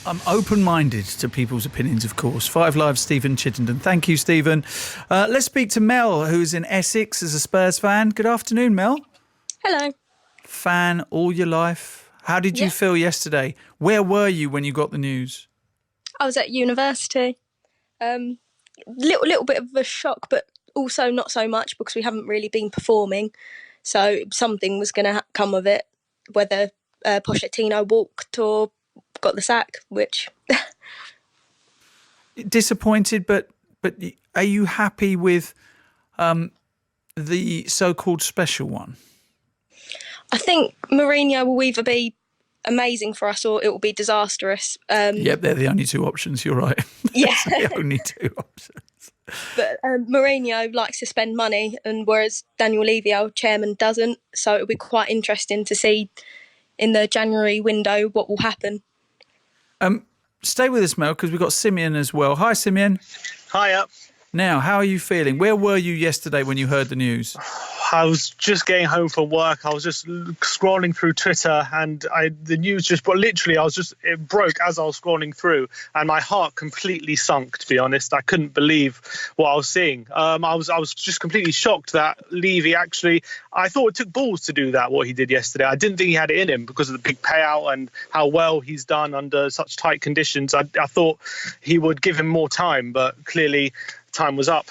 I'm open-minded to people's opinions, of course. 5 Live, Stephen Chittenden. Thank you, Stephen. Let's speak to Mel, who's in Essex as a Spurs fan. Good afternoon, Mel. Hello. Fan all your life. How did you feel yesterday? Where were you when you got the news? I was at university. Little bit of a shock, but also not so much because we haven't really been performing. So something was going to come of it, whether Pochettino walked or got the sack, which... Disappointed, but are you happy with the so-called special one? I think Mourinho will either be amazing for us or it will be disastrous. Yep, they're the only two options, you're right. Yeah. The only two options. But Mourinho likes to spend money, and whereas Daniel Levy, our chairman, doesn't. So it'll be quite interesting to see in the January window what will happen. Stay with us, Mel, because we've got Simeon as well. Hi, Simeon. Hiya. Now, how are you feeling? Where were you yesterday when you heard the news? I was just getting home from work. I was just scrolling through Twitter, and the news it broke as I was scrolling through, and my heart completely sunk, to be honest. I couldn't believe what I was seeing. I was just completely shocked that Levy actually, I thought it took balls to do that, what he did yesterday. I didn't think he had it in him because of the big payout and how well he's done under such tight conditions. I thought he would give him more time, but clearly time was up.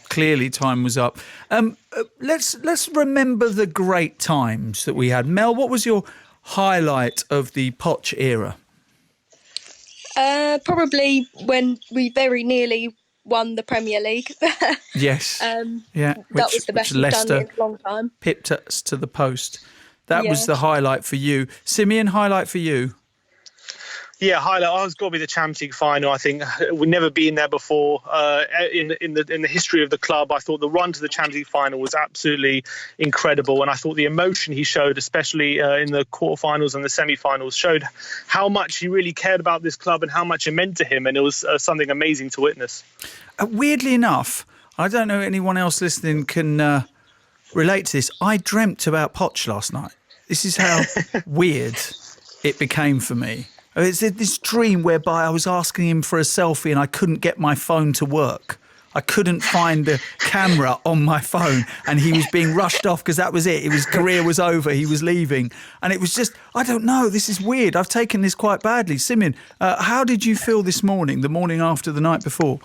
Clearly time was up. Let's remember the great times that we had. Mel, what was your highlight of the Poch era? Probably when we very nearly won the Premier League. Yes. That was the best we've done in a long time. Pipped us to the post. That was the highlight for you. Simeon, highlight for you? Yeah, highlight. Oh, it's got to be the Champions League final. I think we've never been there before in the history of the club. I thought the run to the Champions League final was absolutely incredible, and I thought the emotion he showed, especially in the quarterfinals and the semi-finals, showed how much he really cared about this club and how much it meant to him. And it was something amazing to witness. Weirdly enough, I don't know anyone else listening can relate to this. I dreamt about Poch last night. This is how weird it became for me. It's this dream whereby I was asking him for a selfie and I couldn't get my phone to work. I couldn't find the camera on my phone, and he was being rushed off because that was it. His career was over. He was leaving. And it was just, I don't know, this is weird. I've taken this quite badly. Simeon, how did you feel this morning, the morning after the night before?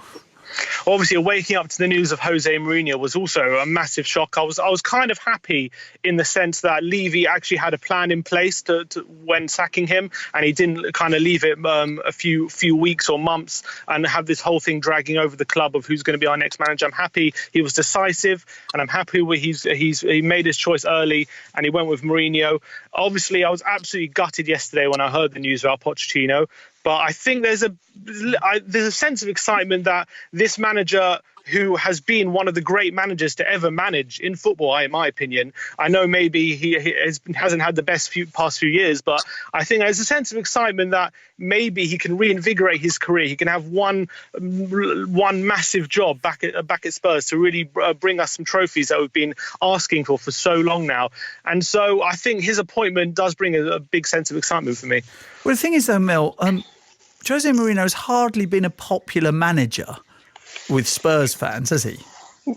Obviously, waking up to the news of Jose Mourinho was also a massive shock. I was kind of happy in the sense that Levy actually had a plan in place to when sacking him, and he didn't kind of leave it a few weeks or months and have this whole thing dragging over the club of who's going to be our next manager. I'm happy he was decisive, and I'm happy he made his choice early and he went with Mourinho. Obviously, I was absolutely gutted yesterday when I heard the news about Pochettino. But I think there's a sense of excitement that this manager, who has been one of the great managers to ever manage in football, in my opinion. I know maybe he hasn't had the best past few years, but I think there's a sense of excitement that maybe he can reinvigorate his career. He can have one massive job back at Spurs to really bring us some trophies that we've been asking for so long now. And so I think his appointment does bring a big sense of excitement for me. Well, the thing is, though, Mel, Jose Mourinho has hardly been a popular manager with Spurs fans, has he?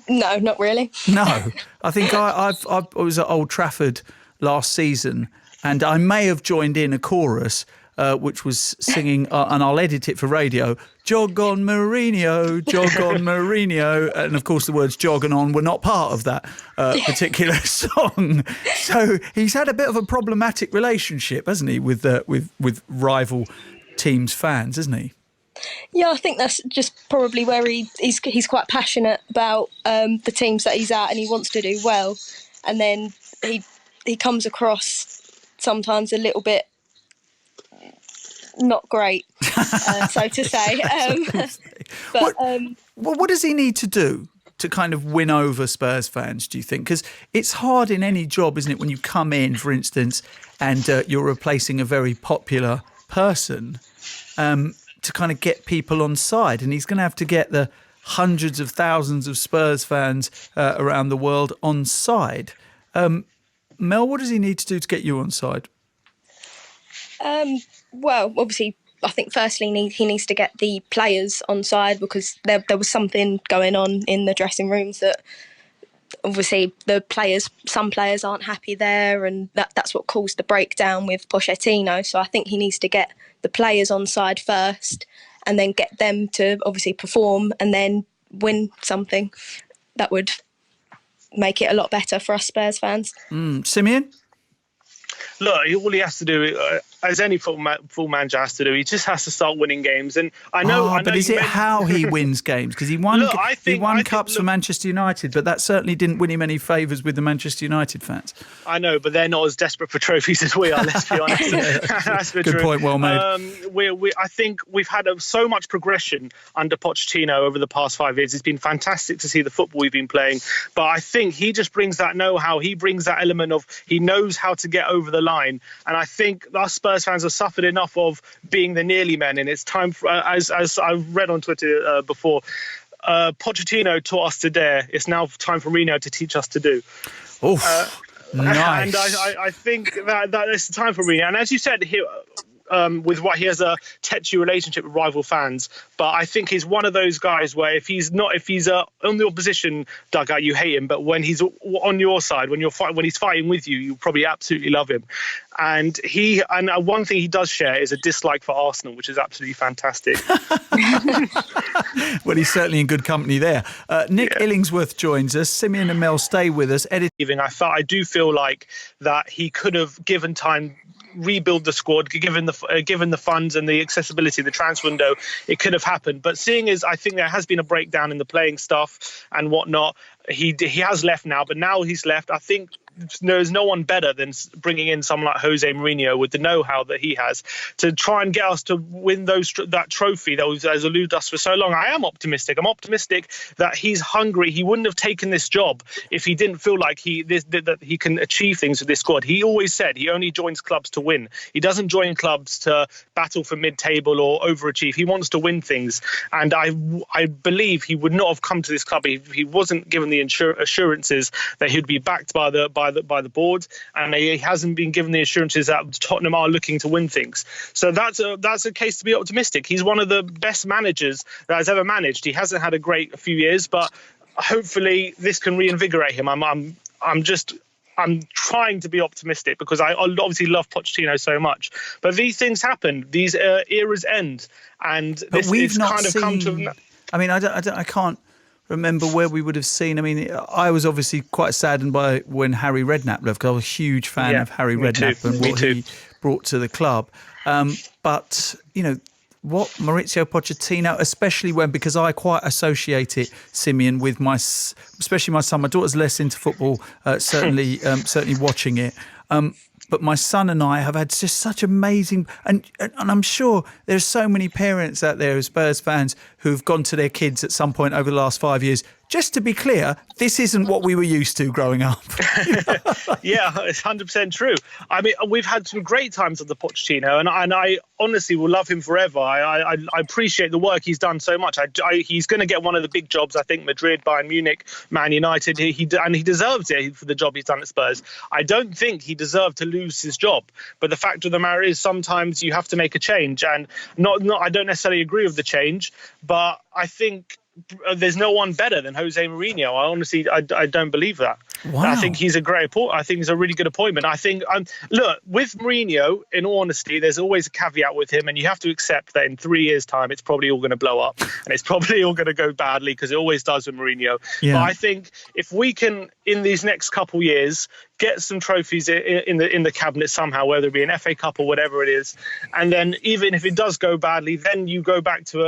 No, not really. No. I think I was at Old Trafford last season, and I may have joined in a chorus which was singing, and I'll edit it for radio, "Jog on Mourinho, jog on Mourinho." And of course the words "jog" and "on" were not part of that particular song. So he's had a bit of a problematic relationship, hasn't he, with rival teams' fans, hasn't he? Yeah, I think that's just probably where he's quite passionate about the teams that he's at, and he wants to do well. And then he comes across sometimes a little bit not great, so to say. But what does he need to do to kind of win over Spurs fans, do you think? Because it's hard in any job, isn't it, when you come in, for instance, and you're replacing a very popular person, to kind of get people on side. And he's going to have to get the hundreds of thousands of Spurs fans around the world on side. Mel, what does he need to do to get you on side? Well, obviously I think firstly he needs to get the players on side, because there was something going on in the dressing rooms that obviously some players aren't happy there, and that's what caused the breakdown with Pochettino. So I think he needs to get the players on side first, and then get them to obviously perform and then win something. That would make it a lot better for us Spurs fans. Simeon? Look, all he has to do, as any full manager has to do, he just has to start winning games. And I know, but is it how he wins games? Because he won cups for Manchester United, but that certainly didn't win him any favours with the Manchester United fans. I know, but they're not as desperate for trophies as we are, let's be honest. That's the Good truth. point, well made. I think we've had so much progression under Pochettino over the past 5 years. It's been fantastic to see the football we've been playing. But I think he just brings that know-how. He brings that element of he knows how to get over the line. And I think us Spurs fans have suffered enough of being the nearly men. And it's time, for, as I've read on Twitter before, Pochettino taught us to dare. It's now time for Mourinho to teach us to do. Nice. And I think that it's time for Mourinho. And as you said, with what he has a tetchy relationship with rival fans, but I think he's one of those guys where if he's on the opposition dugout, you hate him, but when he's on your side, when he's fighting with you, you probably absolutely love him. And one thing he does share is a dislike for Arsenal, which is absolutely fantastic. Well, he's certainly in good company there. Nick Illingsworth joins us. Simeon and Mel stay with us. I do feel like that he could have given time, rebuild the squad, given the funds and the accessibility, the transfer window, it could have happened. But seeing as I think there has been a breakdown in the playing stuff and whatnot, he has left now. But now he's left, I think there's no one better than bringing in someone like Jose Mourinho with the know-how that he has to try and get us to win that trophy that has eluded us for so long. I am optimistic. I'm optimistic that he's hungry. He wouldn't have taken this job if he didn't feel like that he can achieve things with this squad. He always said he only joins clubs to win. He doesn't join clubs to battle for mid-table or overachieve. He wants to win things. And I believe he would not have come to this club if he wasn't given the assurances that he'd be backed by the board, and he hasn't been given the assurances that Tottenham are looking to win things. So that's a case to be optimistic. He's one of the best managers that has ever managed. He hasn't had a great few years, but hopefully this can reinvigorate him. I'm trying to be optimistic because I obviously love Pochettino so much. But these things happen. These eras end, and this is kind of come to. I mean, I can't remember where we would have seen. I mean, I was obviously quite saddened by when Harry Redknapp left, because I was a huge fan of Harry Redknapp and what he brought to the club. But, what Maurizio Pochettino, especially because I quite associate it, Simeon, with especially my son. My daughter's less into football, certainly watching it. But my son and I have had just such amazing, and I'm sure there's so many parents out there, Spurs fans, who've gone to their kids at some point over the last 5 years. Just to be clear, this isn't what we were used to growing up. Yeah, it's 100% true. I mean, we've had some great times with the Pochettino, and I honestly will love him forever. I appreciate the work he's done so much. He's going to get one of the big jobs, I think, Madrid, Bayern Munich, Man United. He deserves it for the job he's done at Spurs. I don't think he deserved to lose his job. But the fact of the matter is sometimes you have to make a change. And I don't necessarily agree with the change, but I think there's no one better than Jose Mourinho. I don't believe that. Wow. I think he's a great appointment. I think he's a really good appointment. I think, look, with Mourinho, in all honesty, there's always a caveat with him, and you have to accept that in 3 years' time, it's probably all going to blow up, and it's probably all going to go badly, because it always does with Mourinho. Yeah. But I think if we can, in these next couple years, get some trophies in the cabinet somehow, whether it be an FA Cup or whatever it is, and then even if it does go badly, then you go back to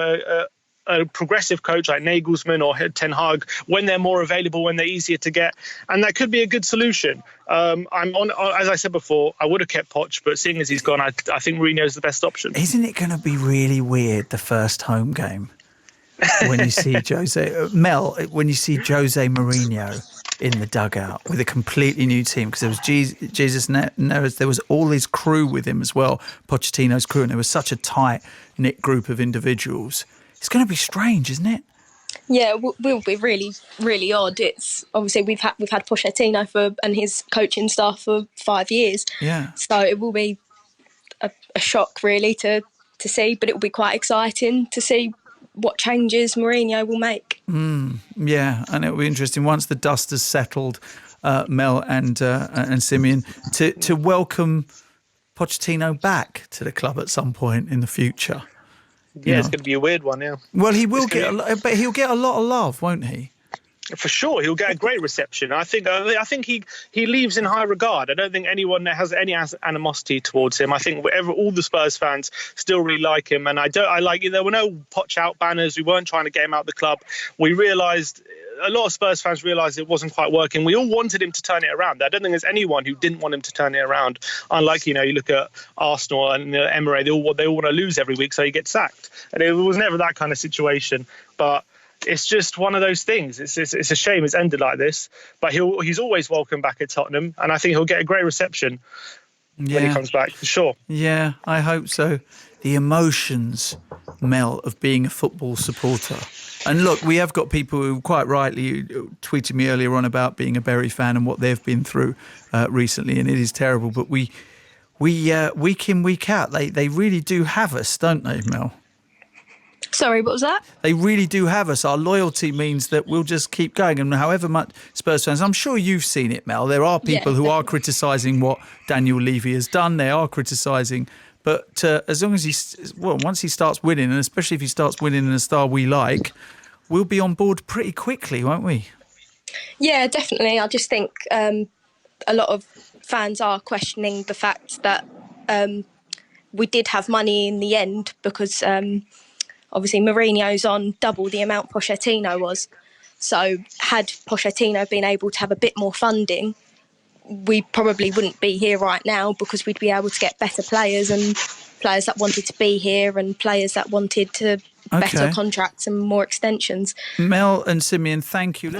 a progressive coach like Nagelsmann or Ten Hag when they're more available, when they're easier to get, and that could be a good solution. As I said before, I would have kept Poch, but seeing as he's gone, I think Mourinho's the best option. Isn't it going to be really weird the first home game when you see when you see Jose Mourinho in the dugout with a completely new team, because there was Jesus Neres, there was all his crew with him as well, Pochettino's crew, and there was such a tight-knit group of individuals. It's going to be strange, isn't it? Yeah, it will be really, really odd. It's obviously we've had Pochettino and his coaching staff for 5 years. Yeah. So it will be a shock, really, to to see, but it will be quite exciting to see what changes Mourinho will make. Yeah, and it'll be interesting once the dust has settled, Mel and Simeon, to welcome Pochettino back to the club at some point in the future. Yeah, it's going to be a weird one, yeah. Well, he will but he'll get a lot of love, won't he? For sure, he'll get a great reception. I think he leaves in high regard. I don't think anyone has any animosity towards him. I think all the Spurs fans still really like him, and there were no Poch out banners. We weren't trying to get him out of the club. We realised. A lot of Spurs fans realised it wasn't quite working. We all wanted him to turn it around. I don't think there's anyone who didn't want him to turn it around. Unlike, you look at Arsenal and Emery, they all want to lose every week, so he gets sacked. And it was never that kind of situation. But it's just one of those things. It's a shame it's ended like this. But he's always welcome back at Tottenham, and I think he'll get a great reception when he comes back, for sure. Yeah, I hope so. The emotions, Mel, of being a football supporter. And look, we have got people who quite rightly tweeted me earlier on about being a Bury fan and what they've been through recently, and it is terrible. But we week in, week out, they really do have us, don't they, Mel? Sorry, what was that? They really do have us. Our loyalty means that we'll just keep going. And however much Spurs fans, I'm sure you've seen it, Mel, there are people who are criticising what Daniel Levy has done. They are criticising. But as long as once he starts winning, and especially if he starts winning in a style we like, we'll be on board pretty quickly, won't we? Yeah, definitely. I just think a lot of fans are questioning the fact that we did have money in the end because obviously Mourinho's on double the amount Pochettino was. So had Pochettino been able to have a bit more funding, we probably wouldn't be here right now because we'd be able to get better players and players that wanted to be here and players that wanted to better contracts and more extensions. Mel and Simeon, thank you.